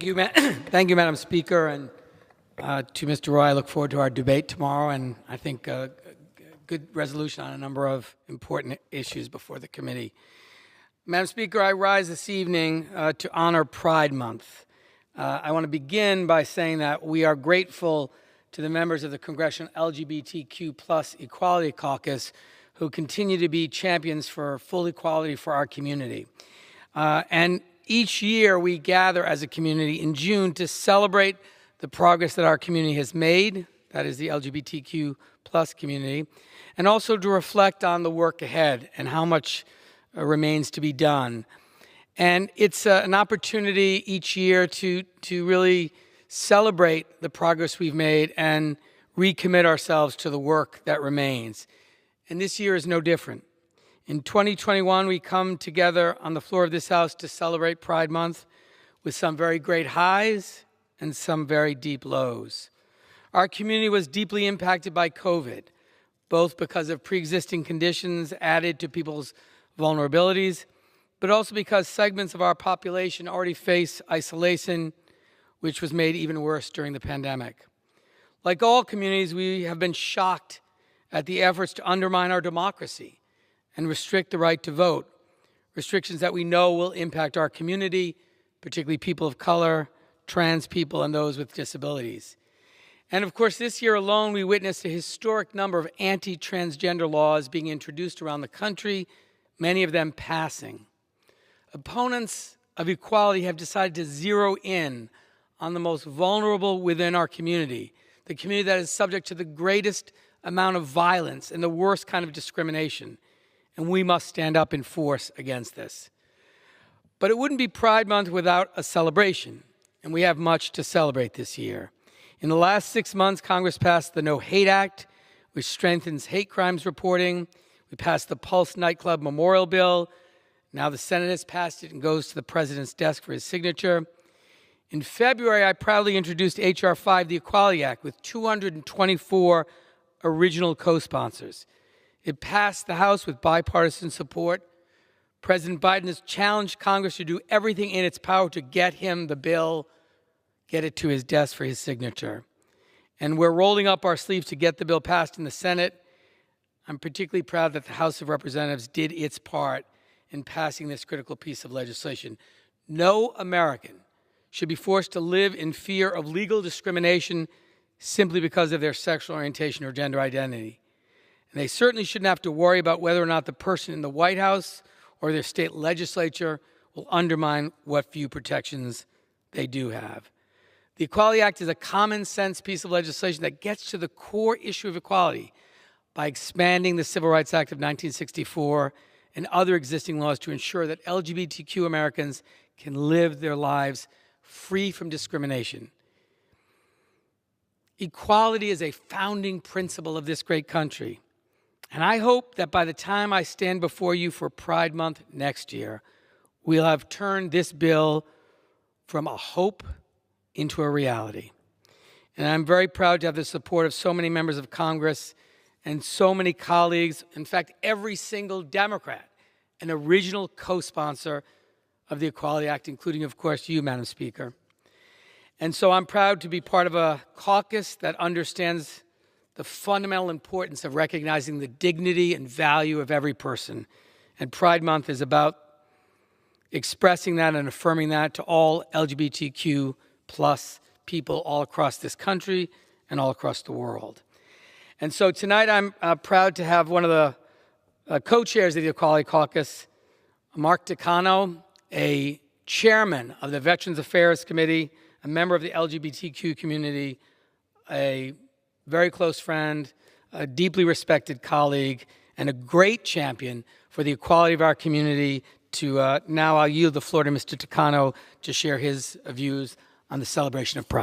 Thank you, Madam Speaker, and to Mr. Roy, I look forward to our debate tomorrow, and I think a good resolution on a number of important issues before the committee. Madam Speaker, I rise this evening to honor Pride Month. I want to begin by saying that we are grateful to the members of the Congressional LGBTQ+ Equality Caucus who continue to be champions for full equality for our community. And each year we gather as a community in June to celebrate the progress that our community has made, that is the LGBTQ+ community, and also to reflect on the work ahead and how much remains to be done. And it's an opportunity each year to really celebrate the progress we've made and recommit ourselves to the work that remains. And this year is no different. In 2021, we come together on the floor of this House to celebrate Pride Month with some very great highs and some very deep lows. Our community was deeply impacted by COVID, both because of pre-existing conditions added to people's vulnerabilities, but also because segments of our population already face isolation, which was made even worse during the pandemic. Like all communities, we have been shocked at the efforts to undermine our democracy and restrict the right to vote, restrictions that we know will impact our community, particularly people of color, trans people, and those with disabilities. And of course, this year alone, we witnessed a historic number of anti-transgender laws being introduced around the country, many of them passing. Opponents of equality have decided to zero in on the most vulnerable within our community, the community that is subject to the greatest amount of violence and the worst kind of discrimination. And we must stand up in force against this. But it wouldn't be Pride Month without a celebration, and we have much to celebrate this year. In the last 6 months, Congress passed the No Hate Act, which strengthens hate crimes reporting. We passed the Pulse nightclub memorial bill. Now the Senate has passed it and goes to the President's desk for his signature. In February, I proudly introduced H.R. 5, the Equality Act, with 224 original co-sponsors. It passed the House with bipartisan support. President Biden has challenged Congress to do everything in its power to get him the bill, get it to his desk for his signature. And we're rolling up our sleeves to get the bill passed in the Senate. I'm particularly proud that the House of Representatives did its part in passing this critical piece of legislation. No American should be forced to live in fear of legal discrimination simply because of their sexual orientation or gender identity. And they certainly shouldn't have to worry about whether or not the person in the White House or their state legislature will undermine what few protections they do have. The Equality Act is a common sense piece of legislation that gets to the core issue of equality by expanding the Civil Rights Act of 1964 and other existing laws to ensure that LGBTQ Americans can live their lives free from discrimination. Equality is a founding principle of this great country. And I hope that by the time I stand before you for Pride Month next year, we'll have turned this bill from a hope into a reality. And I'm very proud to have the support of so many members of Congress and so many colleagues, in fact, every single Democrat, an original co-sponsor of the Equality Act, including, of course, you, Madam Speaker. And so I'm proud to be part of a caucus that understands the fundamental importance of recognizing the dignity and value of every person. And Pride Month is about expressing that and affirming that to all LGBTQ+ people all across this country and all across the world. And so tonight I'm proud to have one of the co-chairs of the Equality Caucus, Mark Takano, a chairman of the Veterans Affairs Committee, a member of the LGBTQ community, a very close friend, a deeply respected colleague, and a great champion for the equality of our community. Now I'll yield the floor to Mr. Takano to share his views on the celebration of Pride.